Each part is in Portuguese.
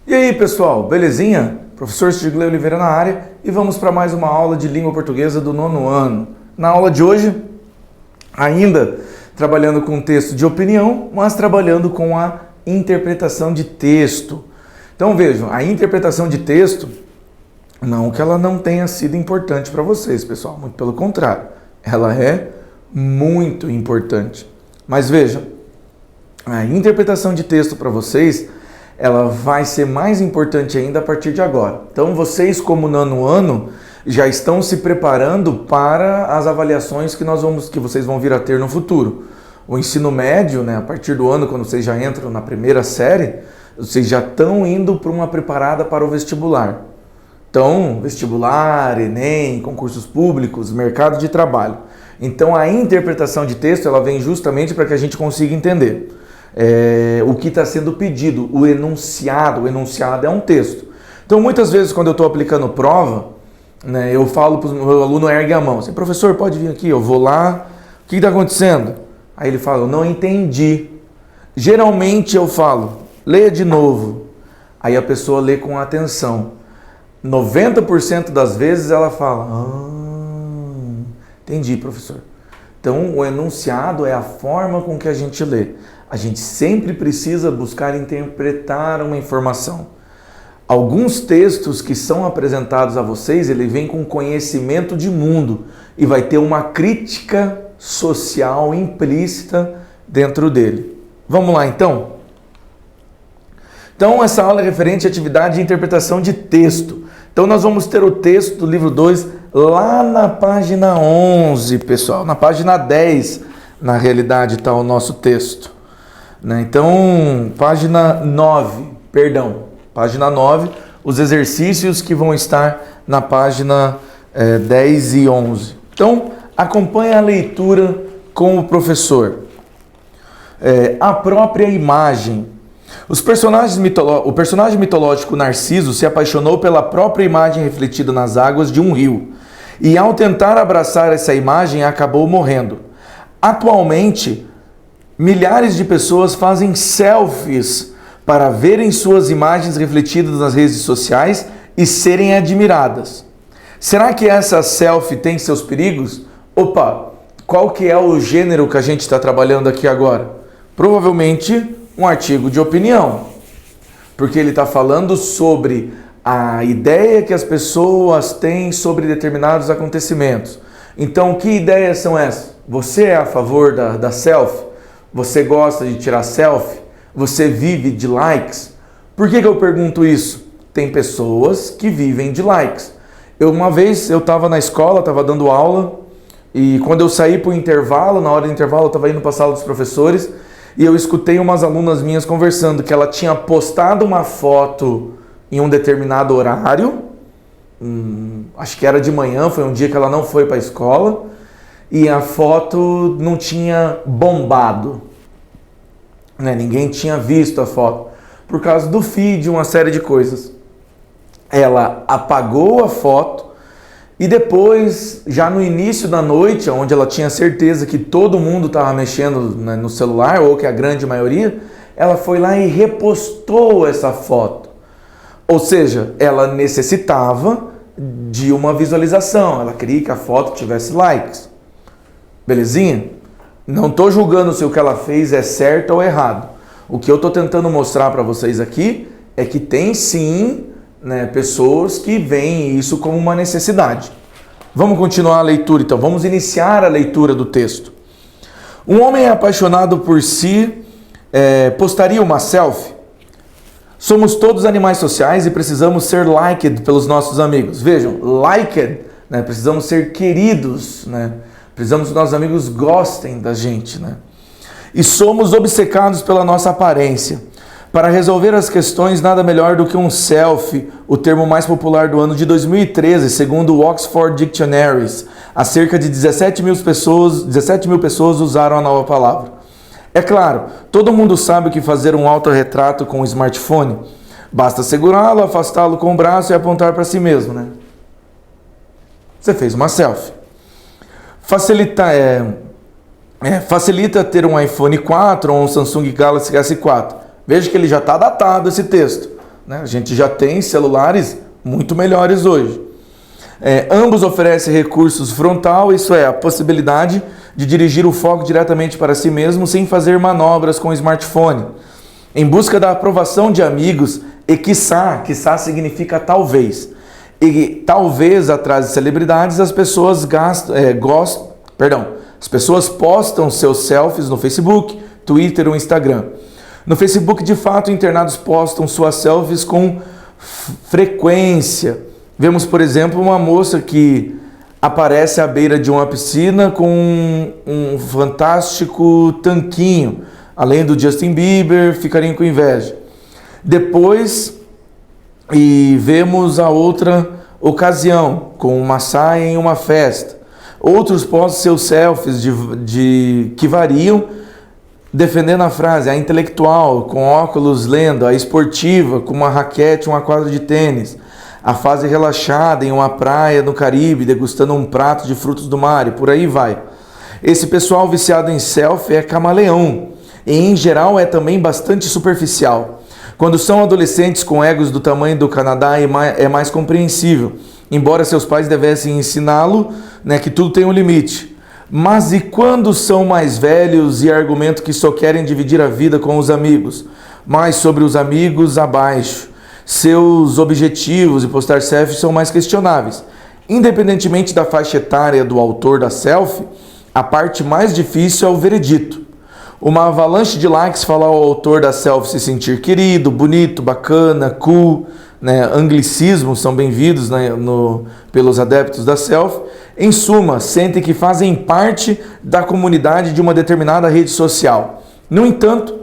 E aí pessoal, belezinha? Professor Stigley Oliveira na área e vamos para mais uma aula de língua portuguesa do 9º ano. Na aula de hoje, ainda trabalhando com texto de opinião, mas trabalhando com a interpretação de texto. Então vejam, a interpretação de texto, não que ela não tenha sido importante para vocês, pessoal, muito pelo contrário, ela é muito importante. Mas vejam, a interpretação de texto para vocês, ela vai ser mais importante ainda a partir de agora. Então vocês, como 9º ano, já estão se preparando para as avaliações que vocês vão vir a ter no futuro. O ensino médio, né, a partir do ano, quando vocês já entram na primeira série, vocês já estão indo para uma preparada para o vestibular. Então, vestibular, Enem, concursos públicos, mercado de trabalho. Então a interpretação de texto, ela vem justamente para que a gente consiga entender o que está sendo pedido, o enunciado. O enunciado é um texto. Então, muitas vezes, quando eu estou aplicando prova, né, eu falo para o meu aluno, ergue a mão, assim, professor, pode vir aqui, eu vou lá, o que está acontecendo? Aí ele fala, eu não entendi. Geralmente eu falo, leia de novo. Aí a pessoa lê com atenção. 90% das vezes ela fala, entendi, professor. Então, o enunciado é a forma com que a gente lê. A gente sempre precisa buscar interpretar uma informação. Alguns textos que são apresentados a vocês, ele vem com conhecimento de mundo e vai ter uma crítica social implícita dentro dele. Vamos lá, então? Então, essa aula é referente à atividade de interpretação de texto. Então, nós vamos ter o texto do livro 2 lá na página 11, pessoal. Na página 10, na realidade, está o nosso texto. Então, página 9, os exercícios que vão estar na página 10 e 11. Então, acompanhe a leitura com o professor. A própria imagem. O personagem mitológico Narciso se apaixonou pela própria imagem refletida nas águas de um rio. E ao tentar abraçar essa imagem, acabou morrendo. Atualmente, milhares de pessoas fazem selfies para verem suas imagens refletidas nas redes sociais e serem admiradas. Será que essa selfie tem seus perigos? Opa, qual que é o gênero que a gente está trabalhando aqui agora? Provavelmente um artigo de opinião, porque ele está falando sobre a ideia que as pessoas têm sobre determinados acontecimentos. Então, que ideias são essas? Você é a favor da selfie? Você gosta de tirar selfie? Você vive de likes? Por que eu pergunto isso? Tem pessoas que vivem de likes. Uma vez eu estava na escola, estava dando aula, e quando eu saí para o intervalo, na hora do intervalo eu estava indo para a sala dos professores, e eu escutei umas alunas minhas conversando que ela tinha postado uma foto em um determinado horário, acho que era de manhã, foi um dia que ela não foi para a escola, e a foto não tinha bombado. Ninguém tinha visto a foto, por causa do feed, uma série de coisas. Ela apagou a foto e depois, já no início da noite, onde ela tinha certeza que todo mundo estava mexendo no celular, ou que a grande maioria, ela foi lá e repostou essa foto. Ou seja, ela necessitava de uma visualização, ela queria que a foto tivesse likes. Belezinha? Não estou julgando se o que ela fez é certo ou errado. O que eu estou tentando mostrar para vocês aqui é que tem sim, pessoas que veem isso como uma necessidade. Vamos continuar a leitura então, vamos iniciar a leitura do texto. Um homem apaixonado por si postaria uma selfie? Somos todos animais sociais e precisamos ser liked pelos nossos amigos. Vejam, liked, precisamos ser queridos, precisamos que nossos amigos gostem da gente, E somos obcecados pela nossa aparência. Para resolver as questões, nada melhor do que um selfie, o termo mais popular do ano de 2013, segundo o Oxford Dictionaries. Há cerca de 17 mil pessoas usaram a nova palavra. É claro, todo mundo sabe o que fazer um autorretrato com um smartphone. Basta segurá-lo, afastá-lo com o braço e apontar para si mesmo, Você fez uma selfie. Facilita ter um iPhone 4 ou um Samsung Galaxy S4. Veja que ele já está datado esse texto. né? A gente já tem celulares muito melhores hoje. Ambos oferecem recursos frontal, isso é, a possibilidade de dirigir o foco diretamente para si mesmo sem fazer manobras com o smartphone. Em busca da aprovação de amigos, e quiçá significa talvez, e talvez atrás de celebridades, as pessoas as pessoas postam seus selfies no Facebook, Twitter ou Instagram. No Facebook, de fato, internados postam suas selfies com frequência. Vemos, por exemplo, uma moça que aparece à beira de uma piscina com um fantástico tanquinho, além do Justin Bieber, ficariam com inveja. Depois, vemos a outra ocasião, com uma saia em uma festa. Outros postam seus selfies que variam, defendendo a frase, a intelectual, com óculos lendo, a esportiva, com uma raquete, uma quadra de tênis, a fase relaxada em uma praia no Caribe, degustando um prato de frutos do mar, e por aí vai. Esse pessoal viciado em selfie é camaleão, e em geral é também bastante superficial. Quando são adolescentes com egos do tamanho do Canadá é mais compreensível, embora seus pais devessem ensiná-lo, né, que tudo tem um limite. Mas e quando são mais velhos e argumentam que só querem dividir a vida com os amigos? Mais sobre os amigos abaixo. Seus objetivos e postar selfies são mais questionáveis. Independentemente da faixa etária do autor da selfie, a parte mais difícil é o veredito. Uma avalanche de likes fala ao autor da selfie se sentir querido, bonito, bacana, cool, né? Anglicismos são bem-vindos, né, pelos adeptos da selfie. Em suma, sentem que fazem parte da comunidade de uma determinada rede social. No entanto,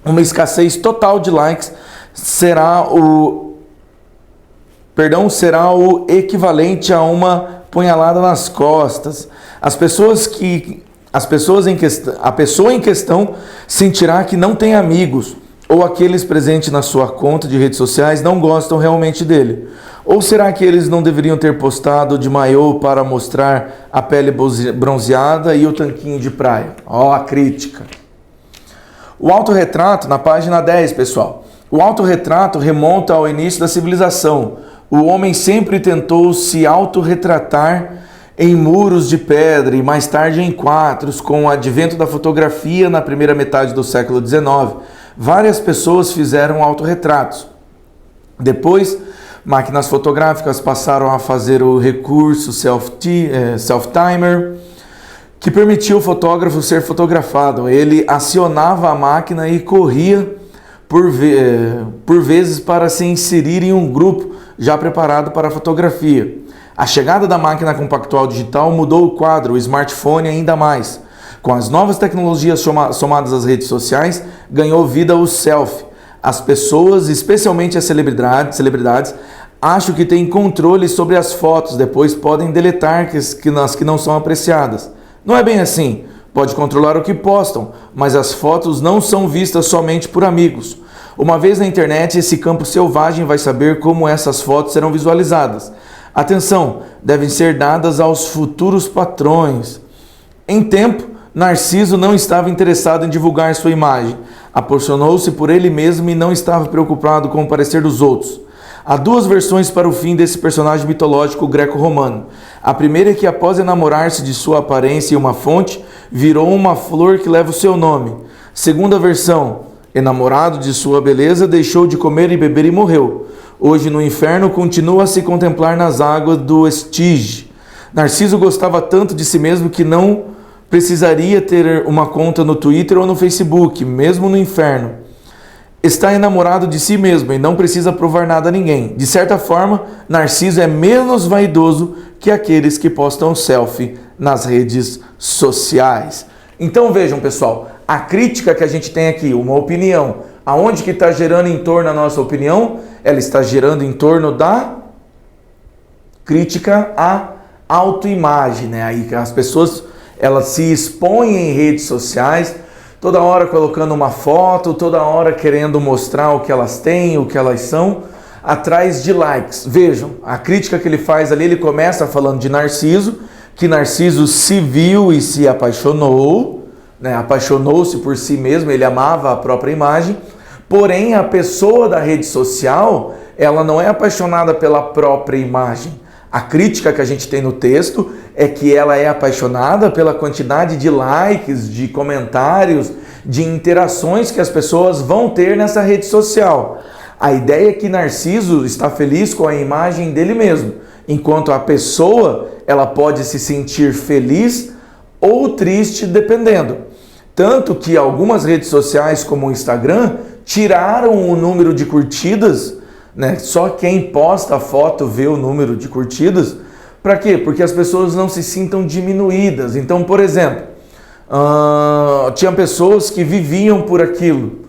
uma escassez total de likes será o equivalente a uma punhalada nas costas. A pessoa em questão sentirá que não tem amigos, ou aqueles presentes na sua conta de redes sociais não gostam realmente dele. Ou será que eles não deveriam ter postado de maiô para mostrar a pele bronzeada e o tanquinho de praia? Ó, a crítica. O autorretrato, na página 10, pessoal. O autorretrato remonta ao início da civilização. O homem sempre tentou se autorretratar em muros de pedra e mais tarde em quadros. Com o advento da fotografia na primeira metade do século XIX, várias pessoas fizeram autorretratos. Depois, máquinas fotográficas passaram a fazer o recurso self-timer, que permitia o fotógrafo ser fotografado. Ele acionava a máquina e corria por vezes para se inserir em um grupo já preparado para a fotografia. A chegada da máquina compactual digital mudou o quadro, o smartphone ainda mais. Com as novas tecnologias somadas às redes sociais, ganhou vida o selfie. As pessoas, especialmente as celebridades, acham que têm controle sobre as fotos, depois podem deletar as que não são apreciadas. Não é bem assim. Pode controlar o que postam, mas as fotos não são vistas somente por amigos. Uma vez na internet, esse campo selvagem vai saber como essas fotos serão visualizadas. Atenção, devem ser dadas aos futuros patrões. Em tempo, Narciso não estava interessado em divulgar sua imagem. Apaixonou-se por ele mesmo e não estava preocupado com o parecer dos outros. Há duas versões para o fim desse personagem mitológico greco-romano. A primeira é que, após enamorar-se de sua aparência e uma fonte, virou uma flor que leva o seu nome. Segunda versão, enamorado de sua beleza, deixou de comer e beber e morreu. Hoje no inferno continua a se contemplar nas águas do Estige. Narciso gostava tanto de si mesmo que não precisaria ter uma conta no Twitter ou no Facebook, mesmo no inferno. Está enamorado de si mesmo e não precisa provar nada a ninguém. De certa forma, Narciso é menos vaidoso que aqueles que postam selfie nas redes sociais. Então vejam, pessoal, a crítica que a gente tem aqui, uma opinião, aonde que está gerando em torno a nossa opinião? Ela está gerando em torno da crítica à autoimagem, né? Aí as pessoas, elas se expõem em redes sociais, toda hora colocando uma foto, toda hora querendo mostrar o que elas têm, o que elas são, atrás de likes. Vejam, a crítica que ele faz ali, ele começa falando de Narciso, que Narciso se viu e se apaixonou, né? Apaixonou-se por si mesmo, ele amava a própria imagem, Porém, a pessoa da rede social, ela não é apaixonada pela própria imagem. A crítica que a gente tem no texto é que ela é apaixonada pela quantidade de likes, de comentários, de interações que as pessoas vão ter nessa rede social. A ideia é que Narciso está feliz com a imagem dele mesmo, enquanto a pessoa, ela pode se sentir feliz ou triste dependendo. Tanto que algumas redes sociais, como o Instagram, tiraram o número de curtidas, né? Só quem posta a foto vê o número de curtidas. Para quê? Porque as pessoas não se sintam diminuídas. Então, por exemplo, tinha pessoas que viviam por aquilo.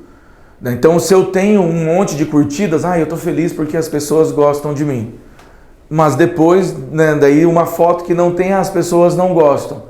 Então, se eu tenho um monte de curtidas, eu estou feliz porque as pessoas gostam de mim. Mas depois, né, daí uma foto que não tem, as pessoas não gostam.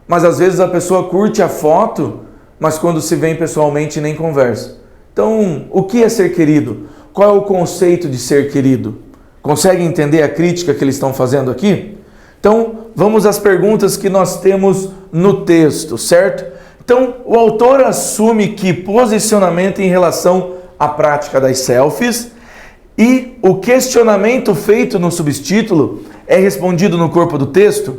Mas às vezes a pessoa curte a foto, mas quando se vê pessoalmente nem conversa. Então, o que é ser querido? Qual é o conceito de ser querido? Consegue entender a crítica que eles estão fazendo aqui? Então, vamos às perguntas que nós temos no texto, certo? Então, o autor assume que posicionamento em relação à prática das selfies e o questionamento feito no subtítulo é respondido no corpo do texto.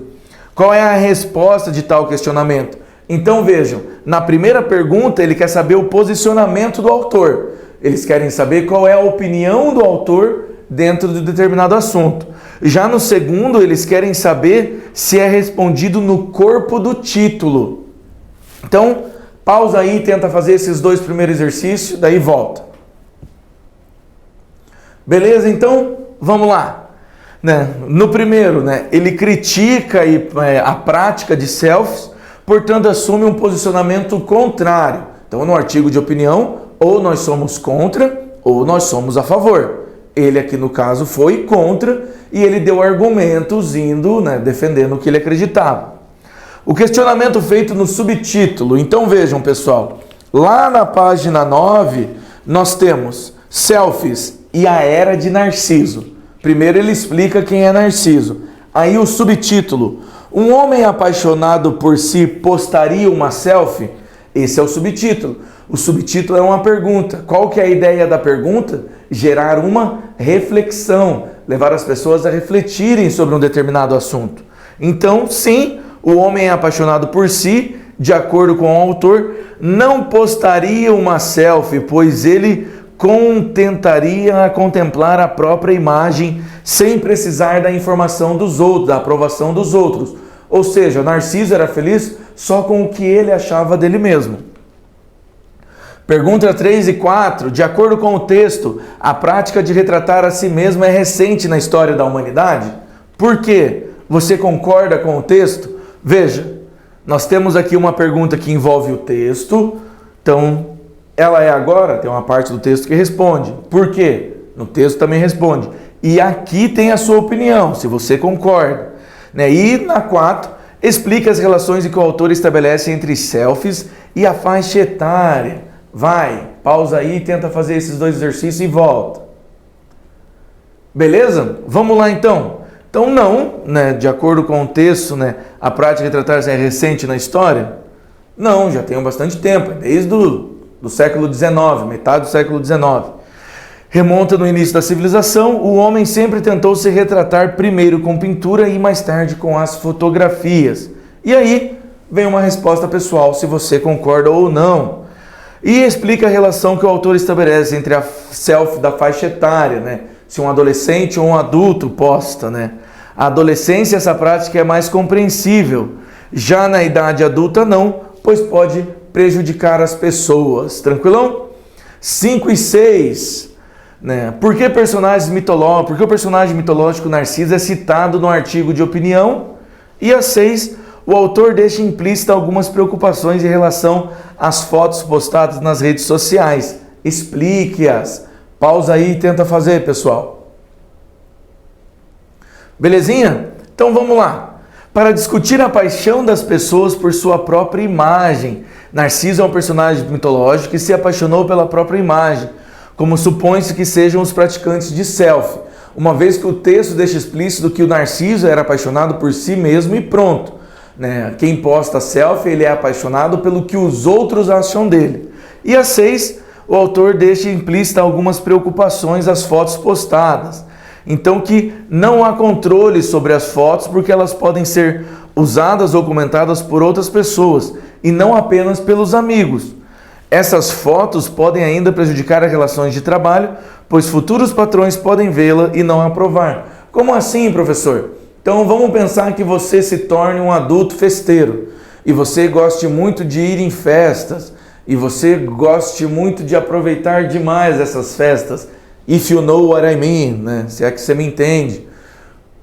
Qual é a resposta de tal questionamento? Então vejam, na primeira pergunta ele quer saber o posicionamento do autor. Eles querem saber qual é a opinião do autor dentro de determinado assunto. Já no segundo, eles querem saber se é respondido no corpo do título. Então, pausa aí e tenta fazer esses dois primeiros exercícios, daí volta. Beleza? Então, vamos lá. No primeiro, ele critica a prática de selfies, portanto, assume um posicionamento contrário. Então, no artigo de opinião, ou nós somos contra, ou nós somos a favor. Ele aqui, no caso, foi contra e ele deu argumentos defendendo o que ele acreditava. O questionamento feito no subtítulo. Então, vejam, pessoal, lá na página 9, nós temos selfies e a era de Narciso. Primeiro ele explica quem é Narciso. Aí o subtítulo, um homem apaixonado por si postaria uma selfie? Esse é o subtítulo. O subtítulo é uma pergunta. Qual que é a ideia da pergunta? Gerar uma reflexão, levar as pessoas a refletirem sobre um determinado assunto. Então, sim, o homem é apaixonado por si, de acordo com o autor, não postaria uma selfie, pois ele tentaria contemplar a própria imagem sem precisar da informação dos outros, da aprovação dos outros. Ou seja, Narciso era feliz só com o que ele achava dele mesmo. Pergunta 3 e 4. De acordo com o texto, a prática de retratar a si mesmo é recente na história da humanidade? Por quê? Você concorda com o texto? Veja, nós temos aqui uma pergunta que envolve o texto, então ela é agora, tem uma parte do texto que responde. Por quê? No texto também responde. E aqui tem a sua opinião, se você concorda. E na 4, explica as relações que o autor estabelece entre selfies e a faixa etária. Vai, pausa aí, tenta fazer esses dois exercícios e volta. Beleza? Vamos lá então. Então não, de acordo com o texto, a prática de retratar-se é recente na história? Não, já tem bastante tempo, desde do século XIX, metade do século XIX. Remonta no início da civilização, o homem sempre tentou se retratar primeiro com pintura e mais tarde com as fotografias. E aí vem uma resposta pessoal, se você concorda ou não. E explica a relação que o autor estabelece entre a selfie da faixa etária, se um adolescente ou um adulto posta, A adolescência, essa prática é mais compreensível. Já na idade adulta, não, pois pode prejudicar as pessoas. Tranquilão? 5 e 6. Por que o personagem mitológico Narciso é citado no artigo de opinião? E a 6, o autor deixa implícita algumas preocupações em relação às fotos postadas nas redes sociais. Explique-as. Pausa aí e tenta fazer, pessoal. Belezinha? Então vamos lá. Para discutir a paixão das pessoas por sua própria imagem. Narciso é um personagem mitológico que se apaixonou pela própria imagem, como supõe-se que sejam os praticantes de selfie, uma vez que o texto deixa explícito que o Narciso era apaixonado por si mesmo e pronto. Quem posta selfie, ele é apaixonado pelo que os outros acham dele. E a 6, o autor deixa implícita algumas preocupações às fotos postadas. Então que não há controle sobre as fotos porque elas podem ser usadas ou comentadas por outras pessoas e não apenas pelos amigos. Essas fotos podem ainda prejudicar as relações de trabalho, pois futuros patrões podem vê-la e não aprovar. Como assim, professor? Então vamos pensar que você se torne um adulto festeiro e você goste muito de ir em festas e você goste muito de aproveitar demais essas festas. If you know what I mean, né? Se é que você me entende.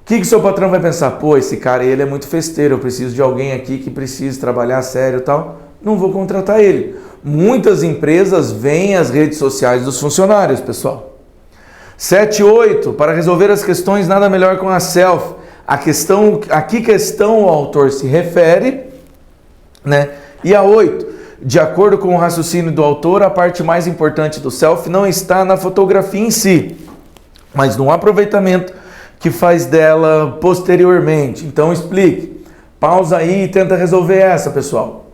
O que seu patrão vai pensar? Pô, esse cara ele é muito festeiro, eu preciso de alguém aqui que precisa trabalhar sério e tal. Não vou contratar ele. Muitas empresas veem as redes sociais dos funcionários, pessoal. 7 e 8. Para resolver as questões, nada melhor com a selfie. A que questão o autor se refere, né? E a 8. De acordo com o raciocínio do autor, a parte mais importante do selfie não está na fotografia em si, mas no aproveitamento que faz dela posteriormente. Então explique. Pausa aí e tenta resolver essa, pessoal.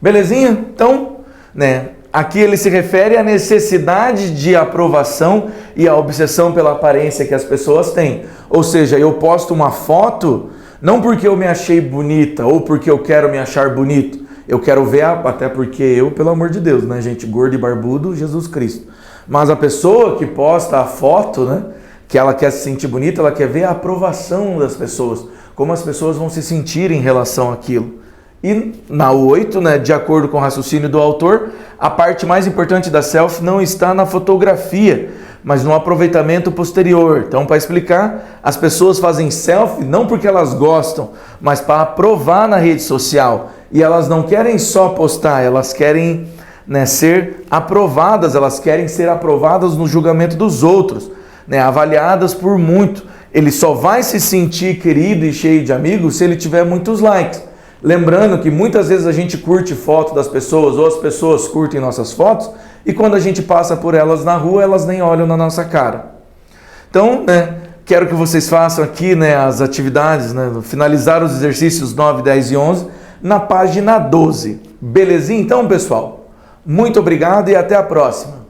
Belezinha? Então, né? Aqui ele se refere à necessidade de aprovação e à obsessão pela aparência que as pessoas têm. Ou seja, eu posto uma foto não porque eu me achei bonita ou porque eu quero me achar bonito. Eu quero ver, até porque eu, pelo amor de Deus, né, gente, gordo e barbudo, Jesus Cristo. Mas a pessoa que posta a foto, né, que ela quer se sentir bonita, ela quer ver a aprovação das pessoas, como as pessoas vão se sentir em relação àquilo. E na 8, né, de acordo com o raciocínio do autor, a parte mais importante da selfie não está na fotografia, mas no aproveitamento posterior. Então, para explicar, as pessoas fazem selfie não porque elas gostam, mas para aprovar na rede social. E elas não querem só postar, elas querem, né, ser aprovadas, elas querem ser aprovadas no julgamento dos outros, né, avaliadas por muito. Ele só vai se sentir querido e cheio de amigos se ele tiver muitos likes. Lembrando que muitas vezes a gente curte foto das pessoas ou as pessoas curtem nossas fotos e quando a gente passa por elas na rua, elas nem olham na nossa cara. Então, né, quero que vocês façam aqui, né, as atividades, né, finalizar os exercícios 9, 10 e 11 na página 12. Belezinha? Então, pessoal, muito obrigado e até a próxima.